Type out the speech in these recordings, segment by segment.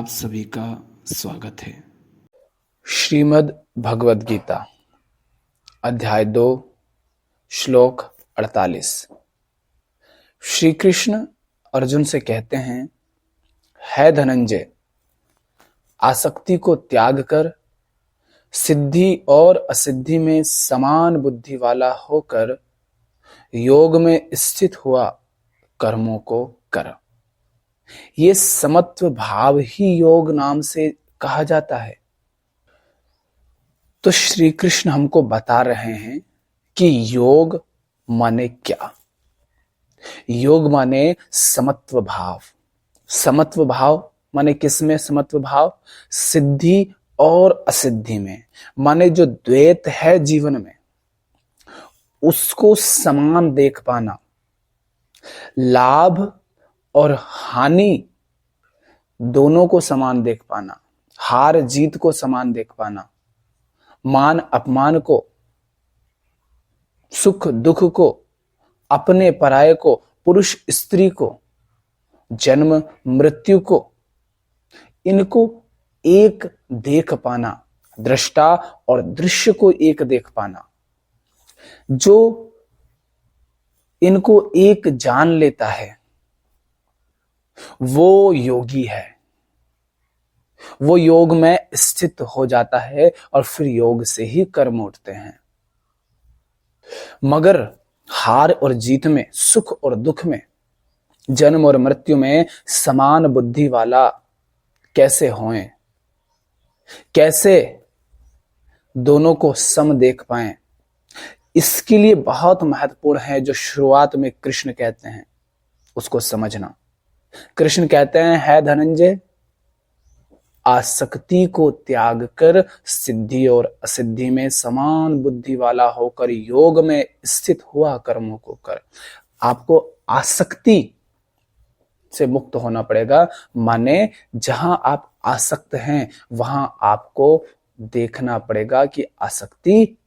आप सभी का स्वागत है। श्रीमद् भगवद गीता अध्याय 2 श्लोक 48। श्री कृष्ण अर्जुन से कहते हैं, है धनंजय, आसक्ति को त्याग कर सिद्धि और असिद्धि में समान बुद्धि वाला होकर योग में स्थित हुआ कर्मों को कर। ये समत्व भाव ही योग नाम से कहा जाता है। तो श्री कृष्ण हमको बता रहे हैं कि योग माने क्या। योग माने समत्व भाव। समत्व भाव माने किसमें समत्व भाव? सिद्धि और असिद्धि में। माने जो द्वैत है जीवन में उसको समान देख पाना, लाभ और हानि दोनों को समान देख पाना, हार जीत को समान देख पाना, मान अपमान को, सुख दुख को, अपने पराये को, पुरुष स्त्री को, जन्म मृत्यु को, इनको एक देख पाना, दृष्टा और दृश्य को एक देख पाना। जो इनको एक जान लेता है वो योगी है। वो योग में स्थित हो जाता है और फिर योग से ही कर्म उठते हैं। मगर हार और जीत में, सुख और दुख में, जन्म और मृत्यु में समान बुद्धि वाला कैसे होएं? कैसे दोनों को सम देख पाएं? इसके लिए बहुत महत्वपूर्ण है जो शुरुआत में कृष्ण कहते हैं उसको समझना। कृष्ण कहते हैं, है धनंजय, आसक्ति को त्याग कर सिद्धि और असिद्धि में समान बुद्धि वाला होकर योग में स्थित हुआ कर्मों को कर। आपको आसक्ति से मुक्त होना पड़ेगा। माने जहां आप आसक्त हैं वहां आपको देखना पड़ेगा कि आसक्ति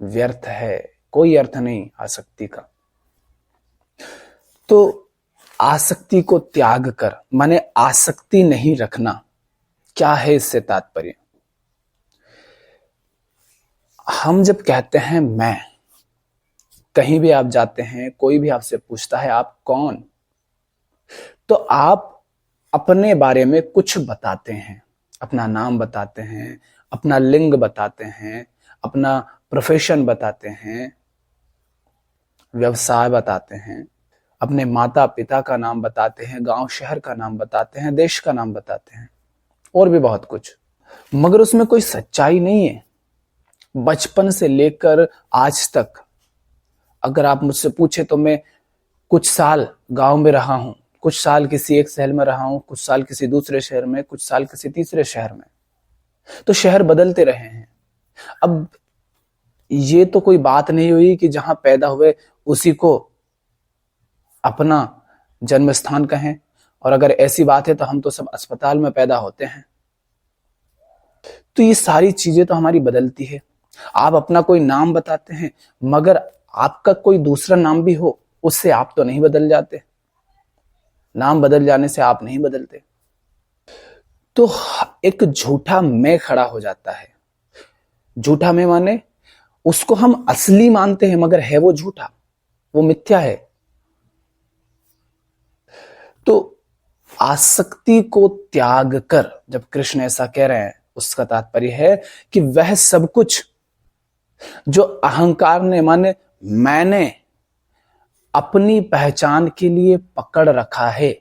व्यर्थ है, कोई अर्थ नहीं आसक्ति का। तो आसक्ति को त्याग कर माने आसक्ति नहीं रखना। क्या है इससे तात्पर्य? हम जब कहते हैं मैं, कहीं भी आप जाते हैं, कोई भी आपसे पूछता है आप कौन, तो आप अपने बारे में कुछ बताते हैं। अपना नाम बताते हैं, अपना लिंग बताते हैं, अपना प्रोफेशन बताते हैं, व्यवसाय बताते हैं, अपने माता पिता का नाम बताते हैं, गांव शहर का नाम बताते हैं, देश का नाम बताते हैं और भी बहुत कुछ। मगर उसमें कोई सच्चाई नहीं है। बचपन से लेकर आज तक अगर आप मुझसे पूछे तो मैं कुछ साल गांव में रहा हूं, कुछ साल किसी एक शहर में रहा हूं, कुछ साल किसी दूसरे शहर में, कुछ साल किसी तीसरे शहर में। तो शहर बदलते रहे हैं। अब ये तो कोई बात नहीं हुई कि जहां पैदा हुए उसी को अपना जन्म स्थान कहें। और अगर ऐसी बात है तो हम तो सब अस्पताल में पैदा होते हैं। तो ये सारी चीजें तो हमारी बदलती है। आप अपना कोई नाम बताते हैं मगर आपका कोई दूसरा नाम भी हो उससे आप तो नहीं बदल जाते। नाम बदल जाने से आप नहीं बदलते। तो एक झूठा मैं खड़ा हो जाता है। झूठा मैं माने उसको हम असली मानते हैं मगर है वो झूठा, वो मिथ्या है। तो आसक्ति को त्याग कर जब कृष्ण ऐसा कह रहे हैं उसका तात्पर्य है कि वह सब कुछ जो अहंकार ने माने मैंने अपनी पहचान के लिए पकड़ रखा है,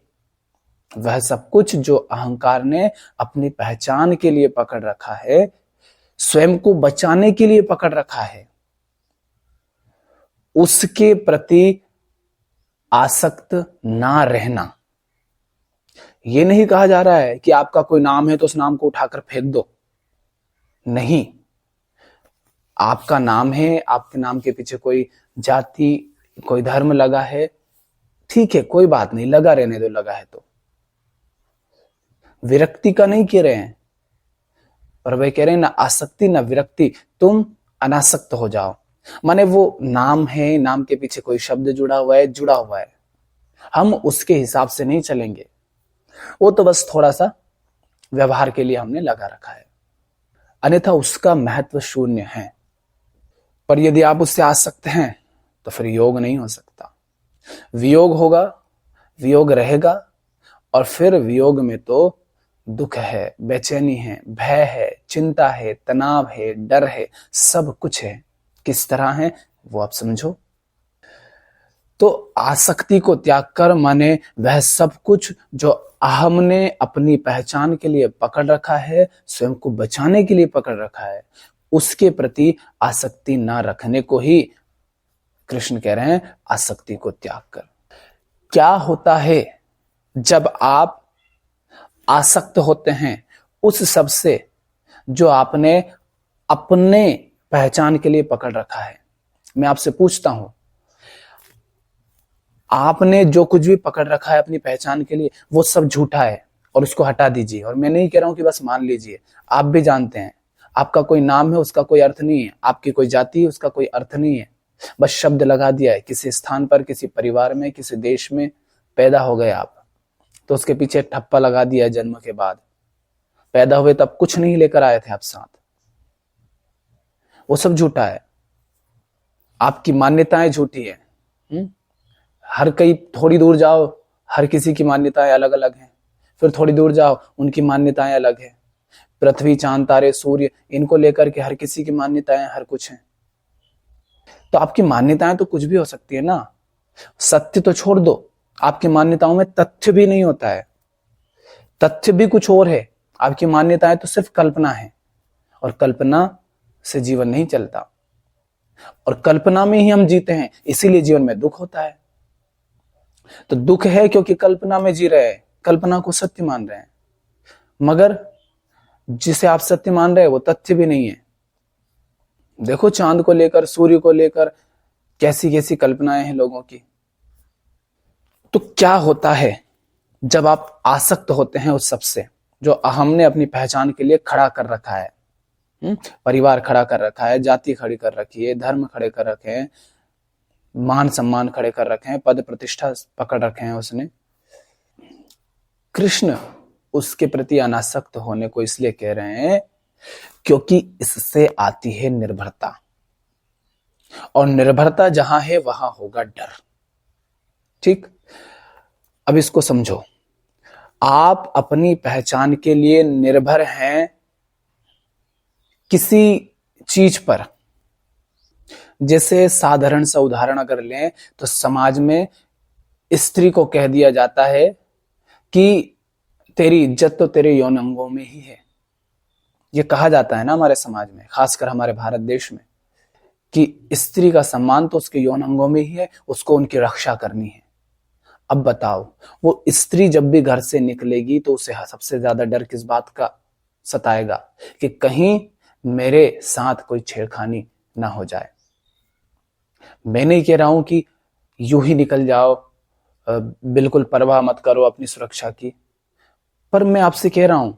वह सब कुछ जो अहंकार ने अपनी पहचान के लिए पकड़ रखा है, स्वयं को बचाने के लिए पकड़ रखा है, उसके प्रति आसक्त ना रहना। यह नहीं कहा जा रहा है कि आपका कोई नाम है तो उस नाम को उठाकर फेंक दो। नहीं, आपका नाम है, आपके नाम के पीछे कोई जाति, कोई धर्म लगा है, ठीक है, कोई बात नहीं, लगा रहने दो, लगा है तो। विरक्ति का नहीं कह रहे हैं, पर वे कह रहे हैं ना आसक्ति ना विरक्ति, तुम अनासक्त हो जाओ। माने वो नाम है, नाम के पीछे कोई शब्द जुड़ा हुआ है, जुड़ा हुआ है, हम उसके हिसाब से नहीं चलेंगे। वो तो बस थोड़ा सा व्यवहार के लिए हमने लगा रखा है, अन्यथा उसका महत्व शून्य है। पर यदि आप उससे आसक्त हैं तो फिर योग नहीं हो सकता। वियोग होगा, वियोग रहेगा, और फिर वियोग में तो दुख है, बेचैनी है, भय है, चिंता है, तनाव है, डर है, सब कुछ है। किस तरह है वो आप समझो। तो आसक्ति को त्याग कर माने वह सब कुछ जो हमने अपनी पहचान के लिए पकड़ रखा है, स्वयं को बचाने के लिए पकड़ रखा है, उसके प्रति आसक्ति ना रखने को ही कृष्ण कह रहे हैं आसक्ति को त्याग कर। क्या होता है जब आप आसक्त होते हैं उस सब से जो आपने अपने पहचान के लिए पकड़ रखा है? मैं आपसे पूछता हूं, आपने जो कुछ भी पकड़ रखा है अपनी पहचान के लिए वो सब झूठा है और उसको हटा दीजिए। और मैं नहीं कह रहा हूं कि बस मान लीजिए, आप भी जानते हैं आपका कोई नाम है उसका कोई अर्थ नहीं है, आपकी कोई जाति है उसका कोई अर्थ नहीं है, बस शब्द लगा दिया है। किसी स्थान पर, किसी परिवार में, किसी देश में पैदा हो गए आप, तो उसके पीछे ठप्पा लगा दिया है जन्म के बाद। पैदा हुए तब कुछ नहीं लेकर आए थे आप साथ, वो सब झूठा है। आपकी मान्यताएं झूठी है। हर कई थोड़ी दूर जाओ, हर किसी की मान्यताएं अलग अलग हैं। फिर थोड़ी दूर जाओ, उनकी मान्यताएं अलग है। पृथ्वी, चांद, तारे, सूर्य, इनको लेकर के हर किसी की मान्यताएं हर कुछ है। तो आपकी मान्यताएं तो कुछ भी हो सकती है ना। सत्य तो छोड़ दो, आपकी मान्यताओं में तथ्य भी नहीं होता है, तथ्य भी कुछ और है। आपकी मान्यताएं तो सिर्फ कल्पना है, और कल्पना से जीवन नहीं चलता, और कल्पना में ही हम जीते हैं, इसीलिए जीवन में दुख होता है। तो दुख है क्योंकि कल्पना में जी रहे हैं, कल्पना को सत्य मान रहे हैं, मगर जिसे आप सत्य मान रहे हैं वो तथ्य भी नहीं है। देखो चांद को लेकर, सूर्य को लेकर कैसी कैसी कल्पनाएं हैं लोगों की। तो क्या होता है जब आप आसक्त होते हैं उस सबसे जो हमने अपनी पहचान के लिए खड़ा कर रखा है? परिवार खड़ा कर रखा है, जाति खड़ी कर रखी है, धर्म खड़े कर रखे हैं, मान सम्मान खड़े कर रखे हैं, पद प्रतिष्ठा पकड़ रखे हैं उसने। कृष्ण उसके प्रति अनासक्त होने को इसलिए कह रहे हैं क्योंकि इससे आती है निर्भरता, और निर्भरता जहां है वहां होगा डर। ठीक, अब इसको समझो। आप अपनी पहचान के लिए निर्भर हैं किसी चीज पर। जैसे साधारण सा उदाहरण अगर लें तो समाज में स्त्री को कह दिया जाता है कि तेरी इज्जत तो तेरे यौन अंगों में ही है। ये कहा जाता है ना हमारे समाज में, खासकर हमारे भारत देश में, कि स्त्री का सम्मान तो उसके यौन अंगों में ही है, उसको उनकी रक्षा करनी है। अब बताओ, वो स्त्री जब भी घर से निकलेगी तो उसे सबसे ज्यादा डर किस बात का सताएगा? कि कहीं मेरे साथ कोई छेड़खानी ना हो जाए। मैं नहीं कह रहा हूं कि यूं ही निकल जाओ, बिल्कुल परवाह मत करो अपनी सुरक्षा की, पर मैं आपसे कह रहा हूं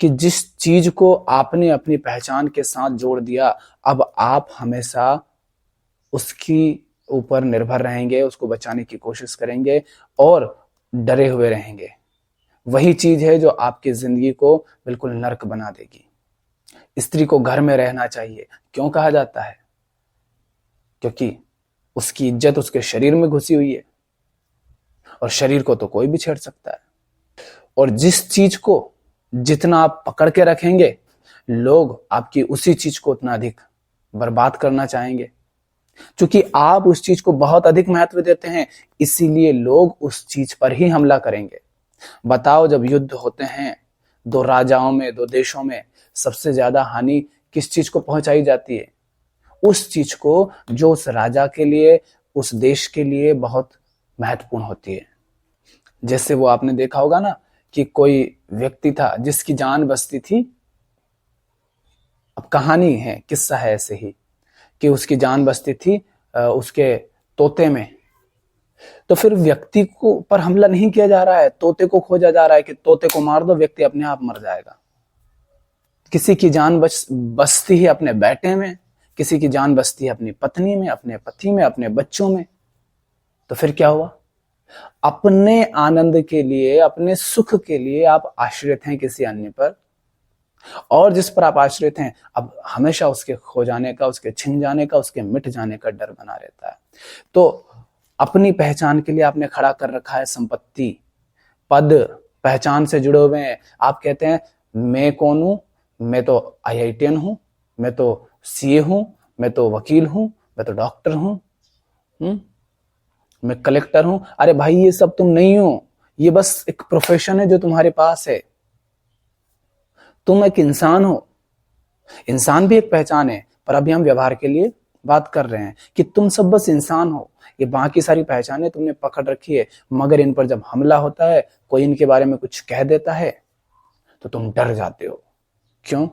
कि जिस चीज को आपने अपनी पहचान के साथ जोड़ दिया, अब आप हमेशा उसकी ऊपर निर्भर रहेंगे, उसको बचाने की कोशिश करेंगे और डरे हुए रहेंगे। वही चीज है जो आपकी जिंदगी को बिल्कुल नर्क बना देगी। स्त्री को घर में रहना चाहिए, क्यों कहा जाता है? क्योंकि उसकी इज्जत उसके शरीर में घुसी हुई है, और शरीर को तो कोई भी छेड़ सकता है। और जिस चीज को जितना आप पकड़ के रखेंगे, लोग आपकी उसी चीज को उतना अधिक बर्बाद करना चाहेंगे। क्योंकि आप उस चीज को बहुत अधिक महत्व देते हैं, इसीलिए लोग उस चीज पर ही हमला करेंगे। बताओ, जब युद्ध होते हैं दो राजाओं में, दो देशों में, सबसे ज्यादा हानि किस चीज को पहुंचाई जाती है? उस चीज को जो उस राजा के लिए, उस देश के लिए बहुत महत्वपूर्ण होती है। जैसे वो आपने देखा होगा ना कि कोई व्यक्ति था जिसकी जान बचती थी। अब कहानी है, किस्सा है ऐसे ही, कि उसकी जान बचती थी उसके तोते में। तो फिर व्यक्ति को पर हमला नहीं किया जा रहा है, तोते को खोजा जा रहा है कि तोते को मार दो, व्यक्ति अपने आप मर जाएगा। किसी की जान बचती है अपने बेटे में, किसी की जान बचती है अपनी पत्नी में, अपने पति में, अपने बच्चों में। तो फिर क्या हुआ? अपने आनंद के लिए, अपने सुख के लिए आप आश्रित हैं किसी अन्य पर, और जिस पर आप आश्रित हैं अब हमेशा उसके खो जाने का, उसके छिन जाने का, उसके मिट जाने का डर बना रहता है। तो अपनी पहचान के लिए आपने खड़ा कर रखा है संपत्ति, पद, पहचान से जुड़े हुए हैं। आप कहते हैं मैं कौन हूं, मैं तो IITian हूं, मैं तो CA हूं, मैं तो वकील हूं, मैं तो डॉक्टर हूं, मैं कलेक्टर हूं। अरे भाई ये सब तुम नहीं हो, ये बस एक प्रोफेशन है जो तुम्हारे पास है। तुम एक इंसान हो, इंसान भी एक पहचान है, पर अभी हम व्यवहार के लिए बात कर रहे हैं कि तुम सब बस इंसान हो। ये बाकी सारी पहचानें तुमने पकड़ रखी है, मगर इन पर जब हमला होता है, कोई इनके बारे में कुछ कह देता है तो तुम डर जाते हो। क्यों?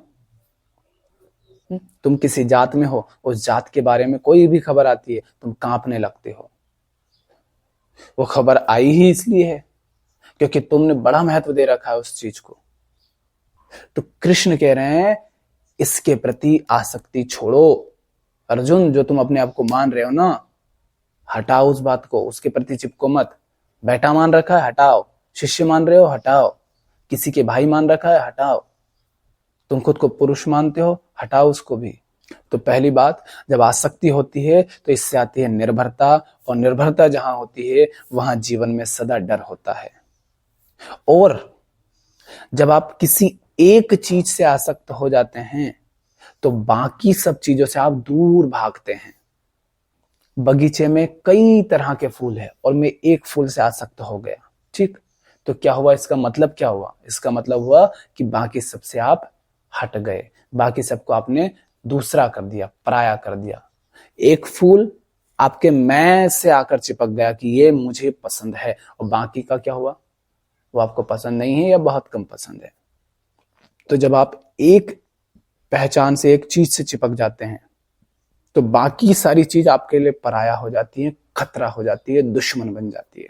तुम किसी जात में हो, उस जात के बारे में कोई भी खबर आती है तुम कांपने लगते हो। वो खबर आई ही इसलिए है क्योंकि तुमने बड़ा महत्व दे रखा है उस चीज को। तो कृष्ण कह रहे हैं इसके प्रति आसक्ति छोड़ो। अर्जुन, जो तुम अपने आप को मान रहे हो ना, हटाओ उस बात को, उसके प्रति चिपको मत। बेटा मान रखा है, हटाओ। शिष्य मान रहे हो, हटाओ। किसी के भाई मान रखा है, हटाओ। तुम खुद को पुरुष मानते हो, हटाओ उसको भी। तो पहली बात, जब आसक्ति होती है तो इससे आती है निर्भरता, और निर्भरता जहां होती है वहां जीवन में सदा डर होता है। और जब आप किसी एक चीज से आसक्त हो जाते हैं तो बाकी सब चीजों से आप दूर भागते हैं। बगीचे में कई तरह के फूल हैं और मैं एक फूल से आसक्त हो गया, ठीक? तो क्या हुआ? इसका मतलब क्या हुआ? इसका मतलब हुआ कि बाकी सबसे आप हट गए, बाकी सबको आपने दूसरा कर दिया, पराया कर दिया। एक फूल आपके मैं से आकर चिपक गया कि ये मुझे पसंद है, और बाकी का क्या हुआ? वो आपको पसंद नहीं है या बहुत कम पसंद है। तो जब आप एक पहचान से, एक चीज से चिपक जाते हैं तो बाकी सारी चीज आपके लिए पराया हो जाती है, खतरा हो जाती है, दुश्मन बन जाती है।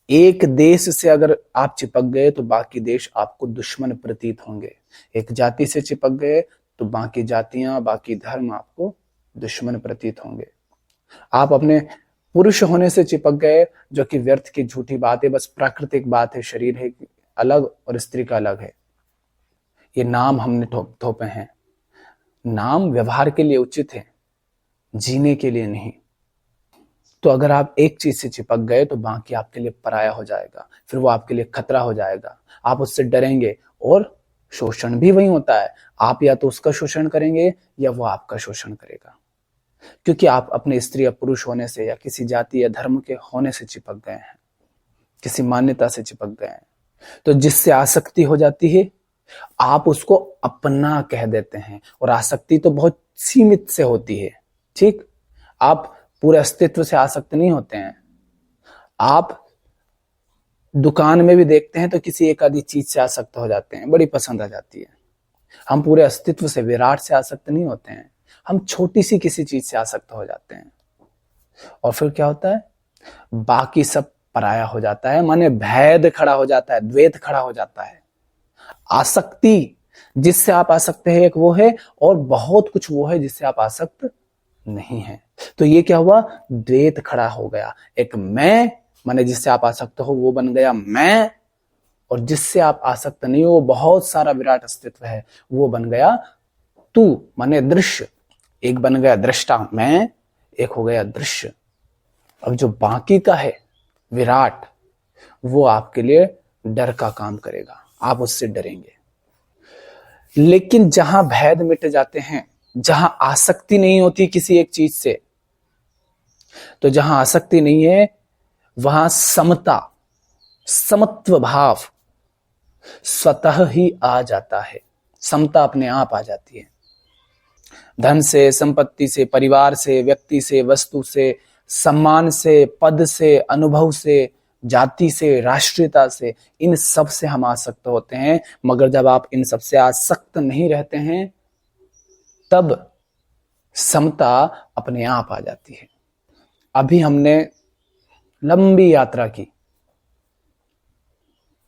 एक देश से अगर आप चिपक गए तो बाकी देश आपको दुश्मन प्रतीत होंगे। एक जाति से चिपक गए तो बाकी जातियां, बाकी धर्म आपको दुश्मन प्रतीत होंगे। आप अपने पुरुष होने से चिपक गए, जो कि व्यर्थ की झूठी बात है, बस प्राकृतिक बात है। शरीर है अलग और स्त्री का अलग है। ये नाम हमने थोपे हैं। नाम व्यवहार के लिए उचित है, जीने के लिए नहीं। तो अगर आप एक चीज से चिपक गए तो बाकी आपके लिए पराया हो जाएगा, फिर वो आपके लिए खतरा हो जाएगा। आप उससे डरेंगे और शोषण भी वही होता है। आप या तो उसका शोषण करेंगे या वो आपका शोषण करेगा, क्योंकि आप अपने स्त्री या पुरुष होने से या किसी जाति या धर्म के होने से चिपक गए हैं, किसी मान्यता से चिपक गए हैं। तो जिससे आसक्ति हो जाती है आप उसको अपना कह देते हैं, और आसक्ति तो बहुत सीमित से होती है, ठीक? आप पूरे अस्तित्व से आसक्त नहीं होते हैं। आप दुकान में भी देखते हैं तो किसी एक आधी चीज से आसक्त हो जाते हैं, बड़ी पसंद आ जाती है। हम पूरे अस्तित्व से, विराट से आसक्त नहीं होते हैं। हम छोटी सी किसी चीज से आसक्त हो जाते हैं, और फिर क्या होता है? बाकी सब पराया हो जाता है, माने भेद खड़ा हो जाता है, द्वैत खड़ा हो जाता है। आसक्ति जिससे आप आसक्त है एक वो है, और बहुत कुछ वो है जिससे आप आसक्त नहीं है। तो ये क्या हुआ? द्वैत खड़ा हो गया। एक मैं माने जिससे आप आसक्त हो वो बन गया मैं, और जिससे आप आसक्त नहीं हो, बहुत सारा विराट अस्तित्व है, वो बन गया तू माने दृश्य। एक बन गया दृष्टा मैं, एक हो गया दृश्य। अब जो बाकी का है विराट, वो आपके लिए डर का काम करेगा, आप उससे डरेंगे। लेकिन जहां भेद मिट जाते हैं, जहां आसक्ति नहीं होती किसी एक चीज से, तो जहां आसक्ति नहीं है वहां समता, समत्व भाव स्वतः ही आ जाता है। समता अपने आप आ जाती है। धन से, संपत्ति से, परिवार से, व्यक्ति से, वस्तु से, सम्मान से, पद से, अनुभव से, जाति से, राष्ट्रीयता से, इन सब से हम आसक्त होते हैं। मगर जब आप इन सब से आसक्त नहीं रहते हैं तब समता अपने आप आ जाती है। अभी हमने लंबी यात्रा की,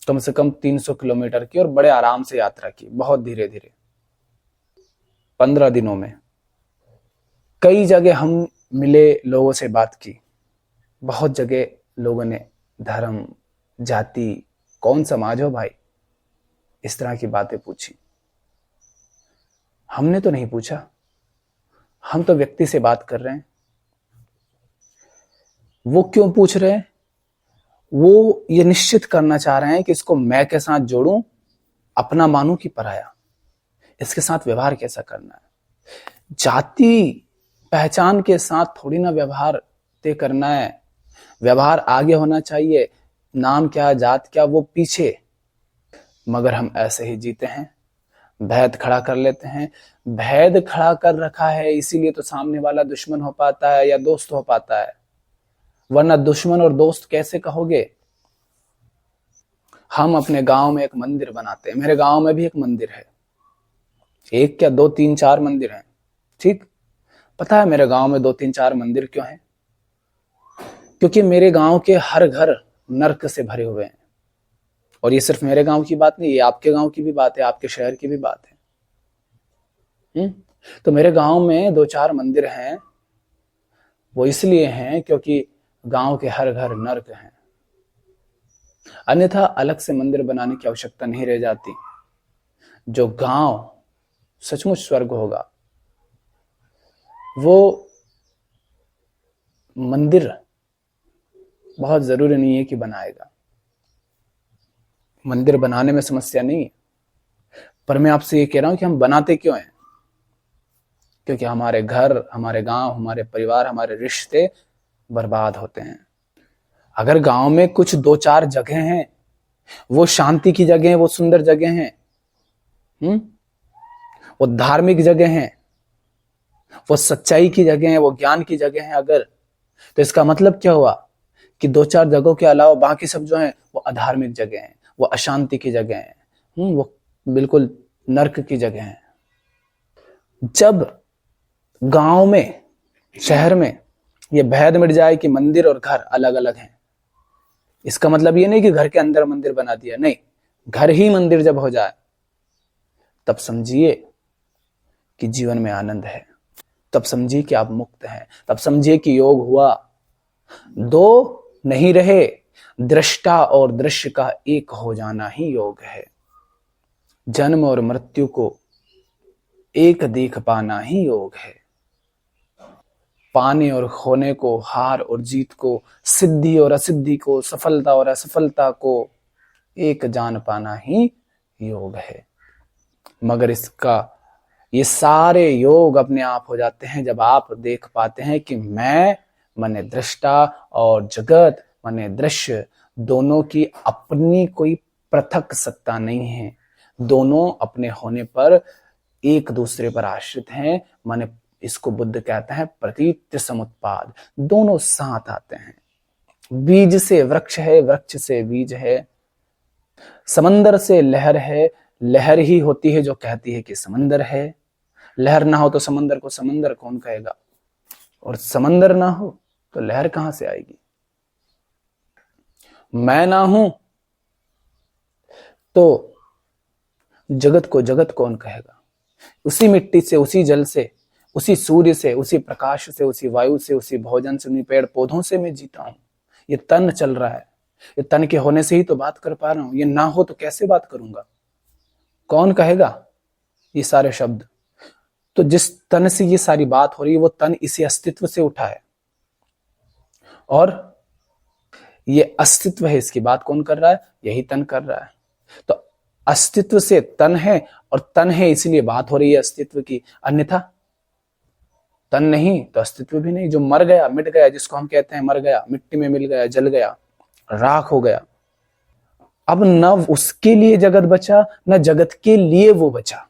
कम से कम 300 किलोमीटर की, और बड़े आराम से यात्रा की, बहुत धीरे धीरे, 15 दिनों में। कई जगह हम मिले, लोगों से बात की, बहुत जगह लोगों ने धर्म, जाति, कौन समाज हो भाई, इस तरह की बातें पूछी। हमने तो नहीं पूछा, हम तो व्यक्ति से बात कर रहे हैं। वो क्यों पूछ रहे हैं? वो ये निश्चित करना चाह रहे हैं कि इसको मैं के साथ जोड़ूं, अपना मानूं कि पराया, इसके साथ व्यवहार कैसा करना है। जाति पहचान के साथ थोड़ी ना व्यवहार तय करना है। व्यवहार आगे होना चाहिए, नाम क्या जात क्या वो पीछे। मगर हम ऐसे ही जीते हैं, भेद खड़ा कर लेते हैं। भेद खड़ा कर रखा है इसीलिए तो सामने वाला दुश्मन हो पाता है या दोस्त हो पाता है, वरना दुश्मन और दोस्त कैसे कहोगे। हम अपने गांव में एक मंदिर बनाते हैं, मेरे गांव में भी एक मंदिर है, एक क्या दो तीन चार मंदिर हैं। ठीक, पता है मेरे गांव में दो तीन चार मंदिर क्यों हैं? क्योंकि मेरे गांव के हर घर नर्क से भरे हुए हैं। और ये सिर्फ मेरे गांव की बात नहीं, ये आपके गांव की भी बात है, आपके शहर की भी बात है। तो मेरे गांव में दो चार मंदिर हैं, वो इसलिए हैं क्योंकि गांव के हर घर नर्क हैं। अन्यथा अलग से मंदिर बनाने की आवश्यकता नहीं रह जाती। जो गांव सचमुच स्वर्ग होगा, वो मंदिर बहुत जरूरी नहीं है कि बनाएगा। मंदिर बनाने में समस्या नहीं है, पर मैं आपसे ये कह रहा हूं कि हम बनाते क्यों हैं? क्योंकि हमारे घर, हमारे गांव, हमारे परिवार, हमारे रिश्ते बर्बाद होते हैं। अगर गांव में कुछ दो चार जगह हैं, वो शांति की जगह हैं, वो सुंदर जगह हैं, वो धार्मिक जगह हैं, वो सच्चाई की जगह है, वो ज्ञान की जगह है अगर, तो इसका मतलब क्या हुआ कि दो चार जगहों के अलावा बाकी सब जो है वो अधार्मिक जगह है, वो अशांति की जगह है, वो बिल्कुल नर्क की जगह है। जब गांव में, शहर में ये भेद मिट जाए कि मंदिर और घर अलग अलग हैं, इसका मतलब ये नहीं कि घर के अंदर मंदिर बना दिया, नहीं, घर ही मंदिर जब हो जाए तब समझिए कि जीवन में आनंद है, तब समझिए कि आप मुक्त हैं, तब समझिए कि योग हुआ। दो नहीं रहे, दृष्टा और दृश्य का एक हो जाना ही योग है। जन्म और मृत्यु को एक देख पाना ही योग है। पाने और खोने को, हार और जीत को, सिद्धि और असिद्धि को, सफलता और असफलता को एक जान पाना ही योग है। मगर ये सारे योग अपने आप हो जाते हैं जब आप देख पाते हैं कि मैं माने दृष्टा और जगत माने दृश्य, दोनों की अपनी कोई पृथक सत्ता नहीं है। दोनों अपने होने पर एक दूसरे पर आश्रित हैं, माने इसको बुद्ध कहते हैं प्रतीत्य समुत्पाद। दोनों साथ आते हैं। बीज से वृक्ष है, वृक्ष से बीज है, समंदर से लहर है, लहर ही होती है जो कहती है कि समंदर है। लहर ना हो तो समंदर को समंदर कौन कहेगा, और समंदर ना हो तो लहर कहां से आएगी। मैं ना हूं तो जगत को जगत कौन कहेगा। उसी मिट्टी से, उसी जल से, उसी सूर्य से, उसी प्रकाश से, उसी वायु से, उसी भोजन से, उन्हीं पेड़ पौधों से मैं जीता हूं। ये तन चल रहा है, ये तन के होने से ही तो बात कर पा रहा हूं। ये ना हो तो कैसे बात करूंगा, कौन कहेगा ये सारे शब्द। तो जिस तन से ये सारी बात हो रही है वो तन इसी अस्तित्व से उठा है, और ये अस्तित्व है, इसकी बात कौन कर रहा है, यही तन कर रहा है। तो अस्तित्व से तन है, और तन है इसलिए बात हो रही है अस्तित्व की, अन्यथा तन नहीं तो अस्तित्व भी नहीं। जो मर गया, मिट गया, जिसको हम कहते हैं मर गया, मिट्टी में मिल गया, जल गया, राख हो गया, अब न उसके लिए जगत बचा, न जगत के लिए वो बचा।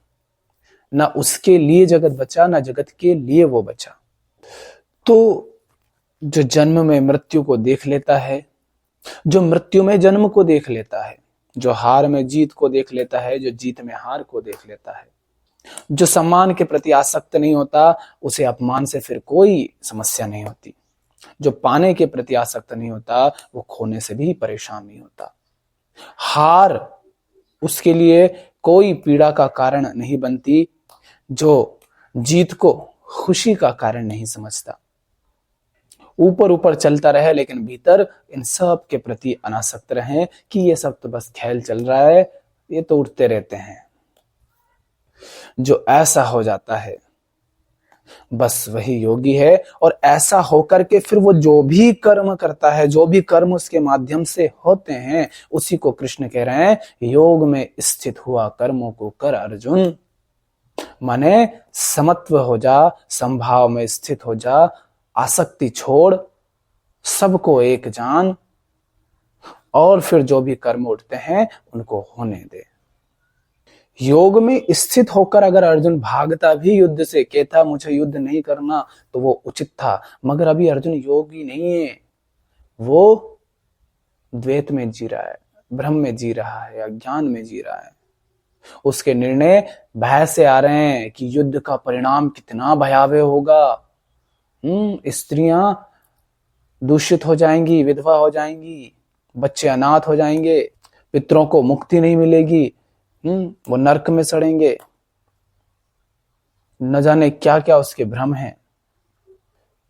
न उसके लिए जगत बचा, न जगत के लिए वो बचा। तो जो जन्म में मृत्यु को देख लेता है, जो मृत्यु में जन्म को देख लेता है, जो हार में जीत को देख लेता है, जो जीत में हार को देख लेता है, जो सम्मान के प्रति आसक्त नहीं होता, उसे अपमान से फिर कोई समस्या नहीं होती। जो पाने के प्रति आसक्त नहीं होता, वो खोने से भी परेशान नहीं होता। हार उसके लिए कोई पीड़ा का कारण नहीं बनती, जो जीत को खुशी का कारण नहीं समझता। ऊपर ऊपर चलता रहे लेकिन भीतर इन सब के प्रति अनासक्त रहे कि ये सब तो बस खेल चल रहा है, ये तो उठते रहते हैं। जो ऐसा हो जाता है बस वही योगी है। और ऐसा होकर के फिर वो जो भी कर्म करता है, जो भी कर्म उसके माध्यम से होते हैं, उसी को कृष्ण कह रहे हैं योग में स्थित हुआ कर्मों को कर अर्जुन। माने समत्व हो जा, संभाव में स्थित हो जा, आसक्ति छोड़, सबको एक जान, और फिर जो भी कर्म उठते हैं उनको होने दे। योग में स्थित होकर अगर अर्जुन भागता भी युद्ध से, कहता मुझे युद्ध नहीं करना, तो वो उचित था। मगर अभी अर्जुन योगी नहीं है, वो द्वैत में जी रहा है, भ्रम में जी रहा है, अज्ञान में जी रहा है। उसके निर्णय भय से आ रहे हैं कि युद्ध का परिणाम कितना भयावह होगा। स्त्रियां दूषित हो जाएंगी, विधवा हो जाएंगी, बच्चे अनाथ हो जाएंगे, पितरों को मुक्ति नहीं मिलेगी, वो नरक में सड़ेंगे, न जाने क्या क्या उसके भ्रम हैं।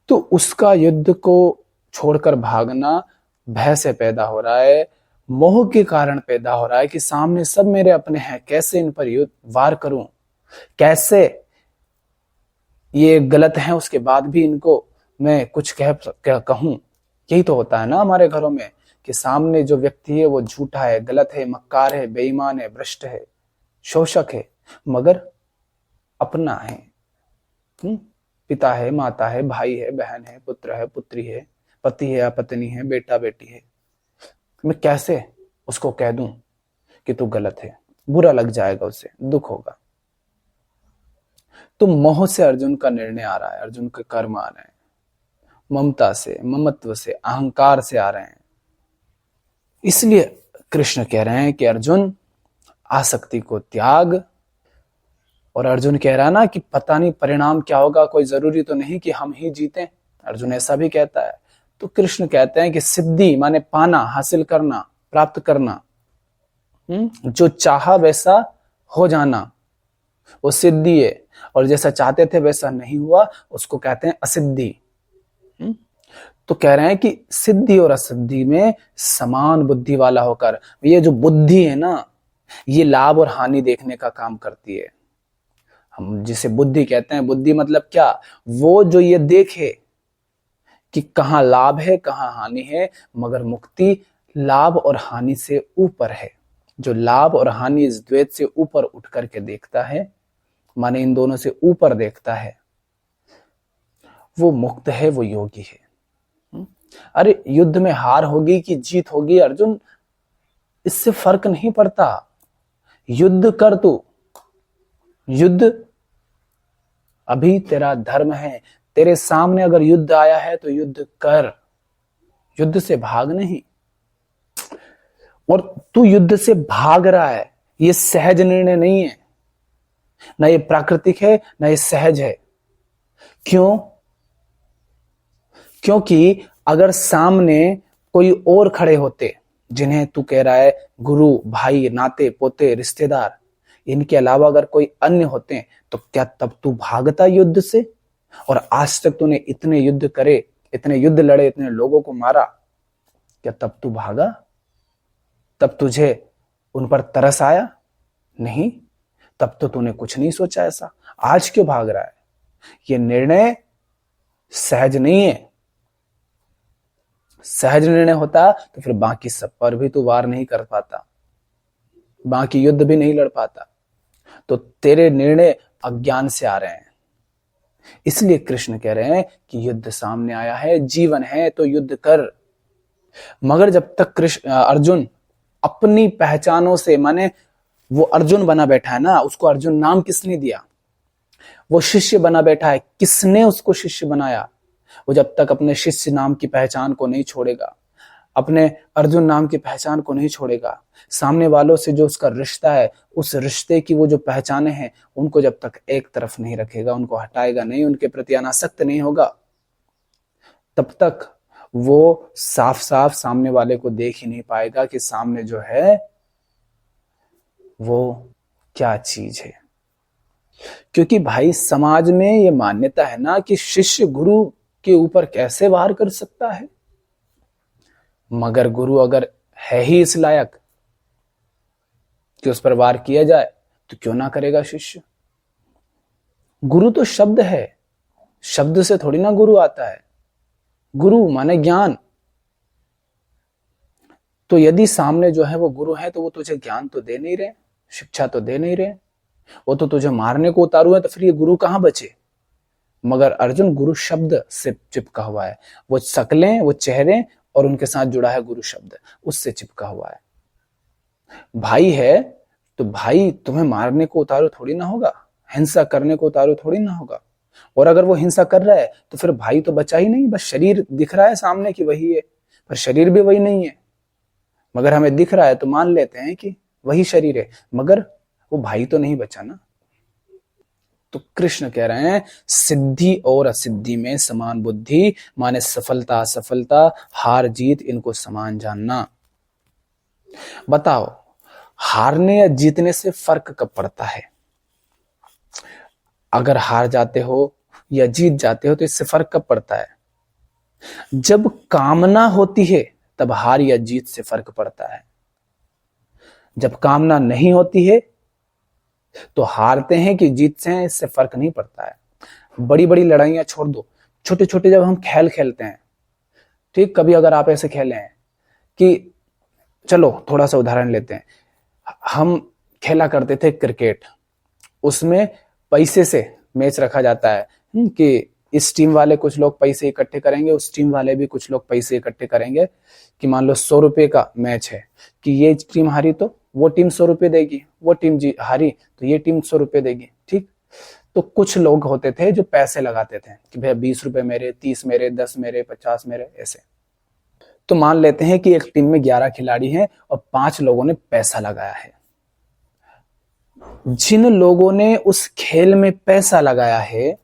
तो उसका युद्ध को छोड़कर भागना भय से पैदा हो रहा है, मोह के कारण पैदा हो रहा है कि सामने सब मेरे अपने हैं, कैसे इन पर युद्ध वार करूं, कैसे ये गलत हैं उसके बाद भी इनको मैं कुछ कहूं। यही तो होता है ना हमारे घरों में कि सामने जो व्यक्ति है वो झूठा है, गलत है, मक्कार है, बेईमान है, भ्रष्ट है, शोषक है, मगर अपना है। पिता है, माता है, भाई है, बहन है, पुत्र है, पुत्री है, पति है या पत्नी है, बेटा बेटी है। मैं कैसे उसको कह दूं कि तू गलत है? बुरा लग जाएगा, उसे दुख होगा। तो मोह से अर्जुन का निर्णय आ रहा है, अर्जुन के कर्म आ रहे हैं, ममता से, ममत्व से, अहंकार से आ रहे हैं। इसलिए कृष्ण कह रहे हैं कि अर्जुन आसक्ति को त्याग। और अर्जुन कह रहा है ना कि पता नहीं परिणाम क्या होगा, कोई जरूरी तो नहीं कि हम ही जीतें। अर्जुन ऐसा भी कहता है। तो कृष्ण कहते हैं कि सिद्धि माने पाना, हासिल करना, प्राप्त करना, जो चाहा वैसा हो जाना, वो सिद्धि है। और जैसा चाहते थे वैसा नहीं हुआ, उसको कहते हैं असिद्धि। तो कह रहे हैं कि सिद्धि और असिद्धि में समान बुद्धि वाला होकर, ये जो बुद्धि है ना, ये लाभ और हानि देखने का काम करती है। हम जिसे बुद्धि कहते हैं, बुद्धि मतलब क्या? वो जो ये देखे कि कहां लाभ है, कहां हानि है। मगर मुक्ति लाभ और हानि से ऊपर है। जो लाभ और हानि इस द्वैत से ऊपर उठ करके देखता है, माने इन दोनों से ऊपर देखता है, वो मुक्त है, वो योगी है। अरे युद्ध में हार होगी कि जीत होगी अर्जुन, इससे फर्क नहीं पड़ता। युद्ध कर तू, युद्ध अभी तेरा धर्म है। तेरे सामने अगर युद्ध आया है तो युद्ध कर, युद्ध से भाग नहीं। और तू युद्ध से भाग रहा है, ये सहज निर्णय नहीं है, ना ये प्राकृतिक है, ना ये सहज है। क्यों? क्योंकि अगर सामने कोई और खड़े होते, जिन्हें तू कह रहा है गुरु, भाई, नाते, पोते, रिश्तेदार, इनके अलावा अगर कोई अन्य होते, तो क्या तब तू भागता युद्ध से? और आज तक तूने इतने युद्ध करे, इतने युद्ध लड़े, इतने लोगों को मारा, क्या तब तू भागा? तब तुझे उन पर तरस आया? नहीं, तब तो तूने कुछ नहीं सोचा ऐसा। आज क्यों भाग रहा है? ये निर्णय सहज नहीं है। सहज निर्णय होता तो फिर बाकी सब पर भी तू वार नहीं कर पाता, बाकी युद्ध भी नहीं लड़ पाता। तो तेरे निर्णय अज्ञान से आ रहे हैं। इसलिए कृष्ण कह रहे हैं कि युद्ध सामने आया है, जीवन है तो युद्ध कर। मगर जब तक अर्जुन अपनी पहचानों से, माने वो अर्जुन बना बैठा है ना, उसको अर्जुन नाम किसने दिया? वो शिष्य बना बैठा है, किसने उसको शिष्य बनाया? वो जब तक अपने शिष्य नाम की पहचान को नहीं छोड़ेगा, अपने अर्जुन नाम की पहचान को नहीं छोड़ेगा, सामने वालों से जो उसका रिश्ता है, उस रिश्ते की वो जो पहचाने हैं, उनको जब तक एक तरफ नहीं रखेगा, उनको हटाएगा नहीं, उनके प्रति अनासक्त नहीं होगा, तब तक वो साफ साफ सामने वाले को देख ही नहीं पाएगा कि सामने जो है वो क्या चीज है। क्योंकि भाई समाज में ये मान्यता है ना कि शिष्य गुरु के ऊपर कैसे वार कर सकता है। मगर गुरु अगर है ही इस लायक कि उस पर वार किया जाए, तो क्यों ना करेगा शिष्य? गुरु तो शब्द है, शब्द से थोड़ी ना गुरु आता है। गुरु माने ज्ञान। तो यदि सामने जो है वो गुरु है तो वो तुझे ज्ञान तो दे नहीं रहे, शिक्षा तो दे नहीं रहे, वो तो तुझे मारने को उतारू है, तो फिर ये गुरु कहां बचे। मगर अर्जुन गुरु शब्द से चिपका हुआ है, वो शक्लें, वो चेहरे और उनके साथ जुड़ा है गुरु शब्द, उससे चिपका हुआ है। भाई है तो भाई तुम्हें मारने को उतारू थोड़ी ना होगा, हिंसा करने को उतारू थोड़ी ना होगा। और अगर वो हिंसा कर रहा है तो फिर भाई तो बचा ही नहीं, बस शरीर दिख रहा है सामने कि वही है, पर शरीर भी वही नहीं है। मगर हमें दिख रहा है तो मान लेते हैं कि वही शरीर है, मगर वो भाई तो नहीं बचा ना। तो कृष्ण कह रहे हैं सिद्धि और असिद्धि में समान बुद्धि, माने सफलता असफलता, हार जीत इनको समान जानना। बताओ हारने या जीतने से फर्क कब पड़ता है। अगर हार जाते हो या जीत जाते हो तो इससे फर्क कब पड़ता है। जब कामना होती है तब हार या जीत से फर्क पड़ता है। जब कामना नहीं होती है तो हारते हैं कि जीतते हैं, इससे फर्क नहीं पड़ता है। बड़ी बड़ी लड़ाइयां छोड़ दो, छोटे छोटे जब हम खेल खेलते हैं, ठीक, कभी अगर आप ऐसे खेले हैं कि, चलो थोड़ा सा उदाहरण लेते हैं, हम खेला करते थे क्रिकेट, उसमें पैसे से मैच रखा जाता है कि इस टीम वाले कुछ लोग पैसे इकट्ठे करेंगे, उस टीम वाले भी कुछ लोग पैसे इकट्ठे करेंगे, कि मान लो 100 रुपए का मैच है, कि ये टीम हारी तो वो टीम 100 रुपए देगी, वो टीम हारी तो ये टीम 100 रुपए देगी, ठीक। तो कुछ लोग होते थे जो पैसे लगाते थे कि भैया 20 रुपए मेरे, 30 मेरे, 10 मेरे, 50 मेरे, ऐसे। तो मान लेते हैं कि एक टीम में 11 खिलाड़ी हैं और 5 लोगों ने पैसा लगाया है। जिन लोगों ने उस खेल में पैसा लगाया है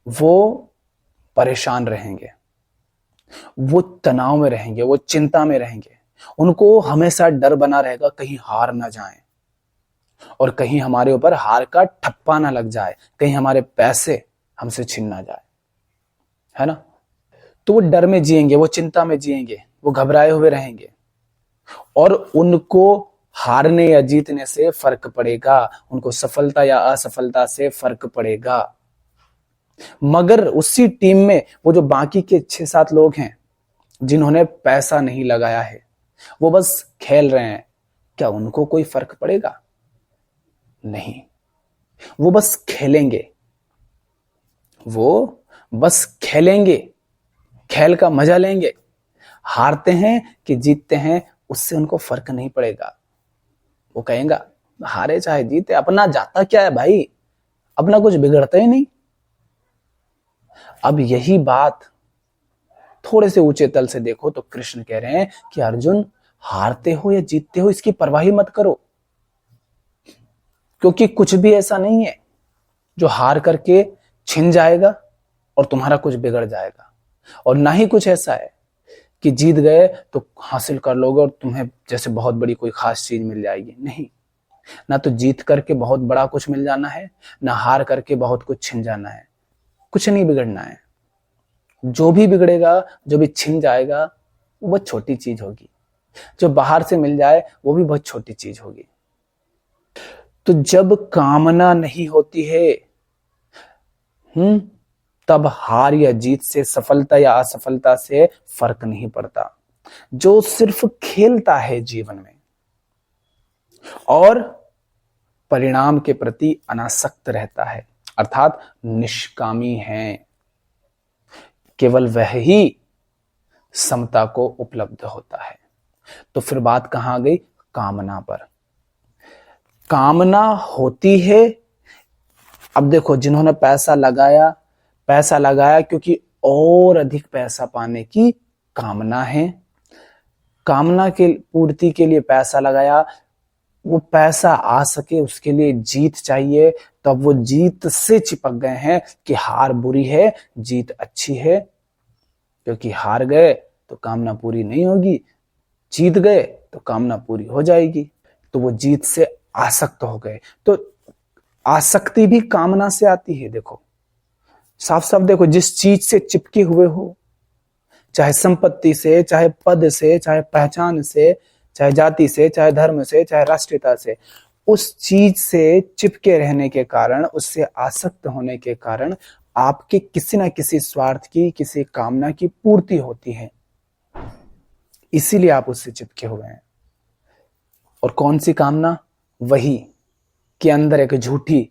वो परेशान रहेंगे, वो तनाव में रहेंगे, वो चिंता में रहेंगे, उनको हमेशा डर बना रहेगा कहीं हार ना जाए और कहीं हमारे ऊपर हार का ठप्पा ना लग जाए, कहीं हमारे पैसे हमसे छीन ना जाए, है ना। तो वो डर में जिएंगे, वो चिंता में जिएंगे, वो घबराए हुए रहेंगे और उनको हारने या जीतने से फर्क पड़ेगा, उनको सफलता या असफलता से फर्क पड़ेगा। मगर उसी टीम में वो जो बाकी के 6-7 लोग हैं जिन्होंने पैसा नहीं लगाया है, वो बस खेल रहे हैं, क्या उनको कोई फर्क पड़ेगा? नहीं, वो बस खेलेंगे, वो बस खेलेंगे, खेल का मजा लेंगे। हारते हैं कि जीतते हैं उससे उनको फर्क नहीं पड़ेगा। वो कहेगा हारे चाहे जीते अपना जाता क्या है भाई, अपना कुछ बिगड़ता ही नहीं। अब यही बात थोड़े से ऊंचे तल से देखो तो कृष्ण कह रहे हैं कि अर्जुन हारते हो या जीतते हो इसकी परवाह मत करो, क्योंकि कुछ भी ऐसा नहीं है जो हार करके छिन जाएगा और तुम्हारा कुछ बिगड़ जाएगा, और ना ही कुछ ऐसा है कि जीत गए तो हासिल कर लोगे और तुम्हें जैसे बहुत बड़ी कोई खास चीज मिल जाएगी। नहीं, ना तो जीत करके बहुत बड़ा कुछ मिल जाना है, ना हार करके बहुत कुछ छिन जाना है। कुछ नहीं बिगड़ना है। जो भी बिगड़ेगा, जो भी छिन जाएगा वो बहुत छोटी चीज होगी, जो बाहर से मिल जाए वो भी बहुत छोटी चीज होगी। तो जब कामना नहीं होती है तब हार या जीत से, सफलता या असफलता से फर्क नहीं पड़ता। जो सिर्फ खेलता है जीवन में और परिणाम के प्रति अनासक्त रहता है, अर्थात निष्कामी है, केवल वह ही समता को उपलब्ध होता है। तो फिर बात कहां आ गई? कामना पर। कामना होती है। अब देखो, जिन्होंने पैसा लगाया क्योंकि और अधिक पैसा पाने की कामना है, कामना के पूर्ति के लिए पैसा लगाया, वो पैसा आ सके उसके लिए जीत चाहिए, तो अब वो जीत से चिपक गए हैं कि हार बुरी है, जीत अच्छी है, क्योंकि हार गए तो कामना पूरी नहीं होगी, जीत गए तो कामना पूरी हो जाएगी। तो वो जीत से आसक्त हो गए। तो आसक्ति भी कामना से आती है। देखो साफ साफ देखो, जिस चीज से चिपके हुए हो, चाहे संपत्ति से, चाहे पद से, चाहे पहचान से, चाहे जाति से, चाहे धर्म से, चाहे राष्ट्रीयता से, उस चीज से चिपके रहने के कारण, उससे आसक्त होने के कारण आपके किसी ना किसी स्वार्थ की, किसी कामना की पूर्ति होती है, इसीलिए आप उससे चिपके हुए हैं। और कौन सी कामना? वही कि अंदर एक झूठी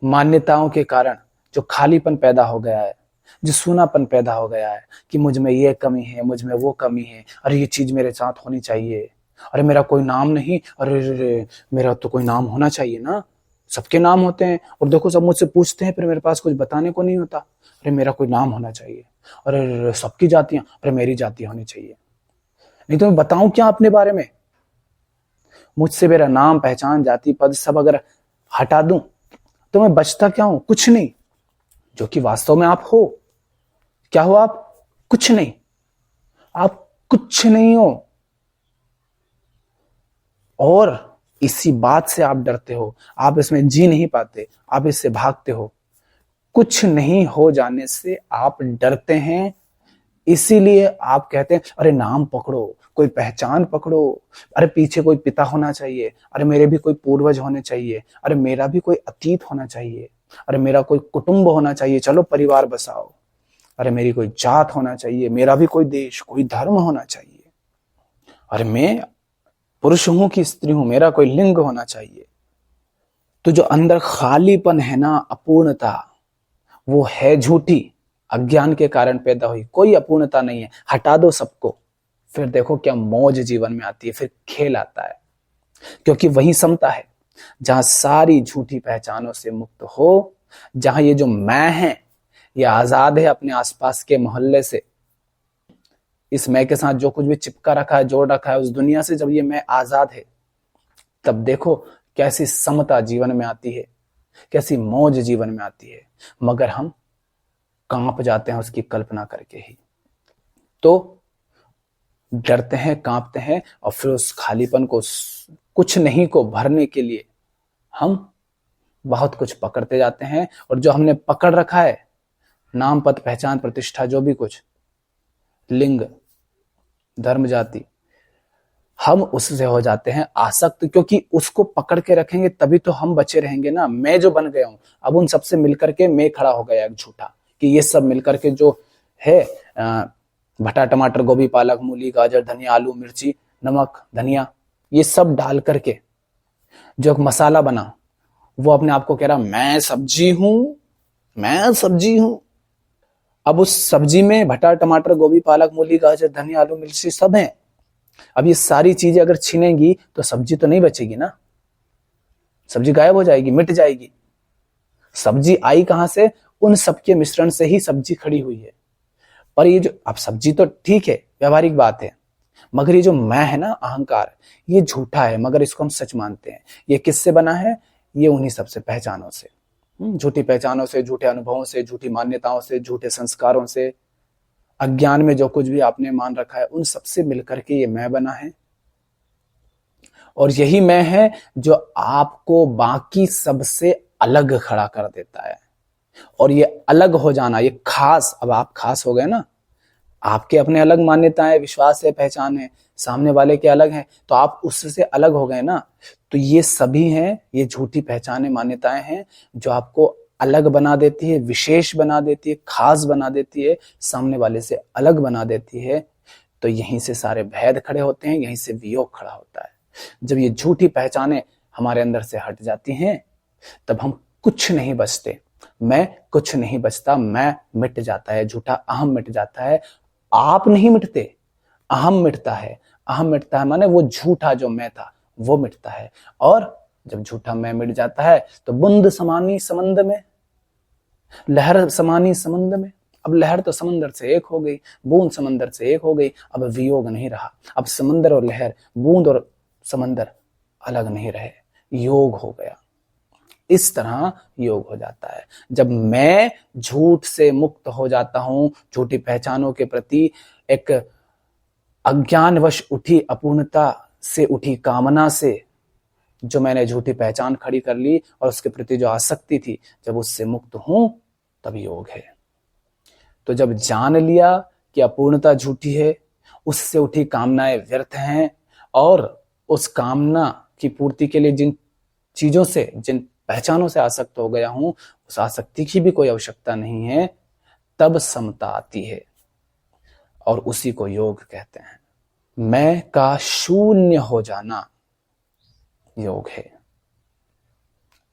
मान्यताओं के कारण जो खालीपन पैदा हो गया है, जो सूनापन पैदा हो गया है कि मुझ में ये कमी है, मुझ में वो कमी है, अरे ये चीज मेरे साथ होनी चाहिए, अरे मेरा कोई नाम नहीं, अरे मेरा तो कोई नाम होना चाहिए ना, सबके नाम होते हैं और देखो सब मुझसे पूछते हैं, फिर मेरे पास कुछ बताने को नहीं होता, अरे मेरा कोई नाम होना चाहिए, अरे सबकी जातियां, अरे मेरी जाति होनी चाहिए, नहीं तो मैं बताऊं क्या अपने बारे में? मुझसे मेरा नाम, पहचान, जाति, पद सब अगर हटा दूं तो मैं बचता क्या हूं? कुछ नहीं। जो कि वास्तव में आप हो। क्या हो आप? कुछ नहीं। आप कुछ नहीं हो। और इसी बात से आप डरते हो, आप इसमें जी नहीं पाते, आप इससे भागते हो। कुछ नहीं हो जाने से आप डरते हैं, इसीलिए आप कहते हैं अरे नाम पकड़ो, कोई पहचान पकड़ो, अरे पीछे कोई पिता होना चाहिए, अरे मेरे भी कोई पूर्वज होने चाहिए, अरे मेरा भी कोई अतीत होना चाहिए, अरे मेरा कोई कुटुंब होना चाहिए, चलो परिवार बसाओ, अरे मेरी कोई जात होना चाहिए, मेरा भी कोई देश, कोई धर्म होना चाहिए, अरे मैं पुरुष हूं कि स्त्री हूं, मेरा कोई लिंग होना चाहिए। तो जो अंदर खालीपन है ना, अपूर्णता, वो है झूठी, अज्ञान के कारण पैदा हुई, कोई अपूर्णता नहीं है। हटा दो सबको, फिर देखो क्या मौज जीवन में आती है, फिर खेल आता है। क्योंकि वही समता है जहां सारी झूठी पहचानों से मुक्त हो, जहां ये जो मैं है ये आजाद है अपने आसपास के मोहल्ले से, इस मैं के साथ जो कुछ भी चिपका रखा है, जोड़ रखा है उस दुनिया से, जब ये मैं आजाद है तब देखो कैसी समता जीवन में आती है, कैसी मौज जीवन में आती है। मगर हम कांप जाते हैं उसकी कल्पना करके ही, तो डरते हैं, कांपते हैं, और फिर उस खालीपन को, कुछ नहीं को भरने के लिए हम बहुत कुछ पकड़ते जाते हैं। और जो हमने पकड़ रखा है, नाम, पद, पहचान, प्रतिष्ठा, जो भी कुछ, लिंग, धर्म, जाति, हम उससे हो जाते हैं आसक्त, क्योंकि उसको पकड़ के रखेंगे तभी तो हम बचे रहेंगे ना। मैं जो बन गया हूं, अब उन सबसे मिलकर के मैं खड़ा हो गया एक झूठा, कि ये सब मिलकर के जो है भटा, टमाटर, गोभी, पालक, मूली, गाजर, धनिया, आलू, मिर्ची, नमक, धनिया, ये सब डाल करके जो एक मसाला बना, वो अपने आप को कह रहा मैं सब्जी हूं, मैं सब्जी हूं। अब उस सब्जी में भटा, टमाटर, गोभी, पालक, मूली, गाजर, धनिया, आलू, मिर्ची सब है। अब ये सारी चीजें अगर छीनेंगी तो सब्जी तो नहीं बचेगी ना, सब्जी गायब हो जाएगी, मिट जाएगी। सब्जी आई कहां से? उन सबके मिश्रण से ही सब्जी खड़ी हुई है। पर ये जो, अब सब्जी तो ठीक है, व्यवहारिक बात है, मगर ये जो मैं है ना, अहंकार, ये झूठा है, मगर इसको हम सच मानते हैं। ये किससे बना है? ये उन्हीं सबसे पहचानों से, झूठी पहचानों से, झूठे अनुभवों से, झूठी मान्यताओं से, झूठे संस्कारों से, अज्ञान में जो कुछ भी आपने मान रखा है, उन सबसे मिलकर के ये मैं बना है। और यही मैं है जो आपको बाकी सबसे अलग खड़ा कर देता है। और ये अलग हो जाना, ये खास, अब आप खास हो गए ना, आपके अपने अलग मान्यताएं, विश्वास है, पहचान है, सामने वाले के अलग हैं, तो आप उससे अलग हो गए ना। तो ये सभी हैं, ये झूठी पहचाने, मान्यताएं हैं जो आपको अलग बना देती है, विशेष बना देती है, खास बना देती है, सामने वाले से अलग बना देती है। तो यहीं से सारे भेद खड़े होते हैं, यहीं से वियोग खड़ा होता है। जब ये झूठी पहचाने हमारे अंदर से हट जाती हैं, तब हम कुछ नहीं बचते, मैं कुछ नहीं बचता, मैं मिट जाता है, झूठा अहम मिट जाता है। आप नहीं मिटते, अहम मिटता है। अहम मिटता है माने वो झूठा जो मैं था वो मिटता है। और जब झूठा मैं मिट जाता है तो बूंद समानी समंद में, लहर समानी समंद में। अब लहर तो समंदर से एक हो गई, बूंद समंदर से एक हो गई, अब वियोग नहीं रहा। अब समंदर और लहर, बूंद और समंदर अलग नहीं रहे, योग हो गया। इस तरह योग हो जाता है जब मैं झूठ से मुक्त हो जाता हूं, झूठी पहचानों के प्रति एक अज्ञानवश उठी अपूर्णता से उठी कामना से जो मैंने झूठी पहचान खड़ी कर ली और उसके प्रति जो आसक्ति थी, जब उससे मुक्त हूं तब योग है। तो जब जान लिया कि अपूर्णता झूठी है, उससे उठी कामनाएं व्यर्थ हैं, और उस कामना की पूर्ति के लिए जिन चीजों से, जिन पहचानों से आसक्त हो गया हूं, उस आसक्ति की भी कोई आवश्यकता नहीं है, तब समता आती है और उसी को योग कहते हैं। मैं का शून्य हो जाना योग है।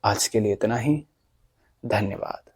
आज के लिए इतना ही। धन्यवाद।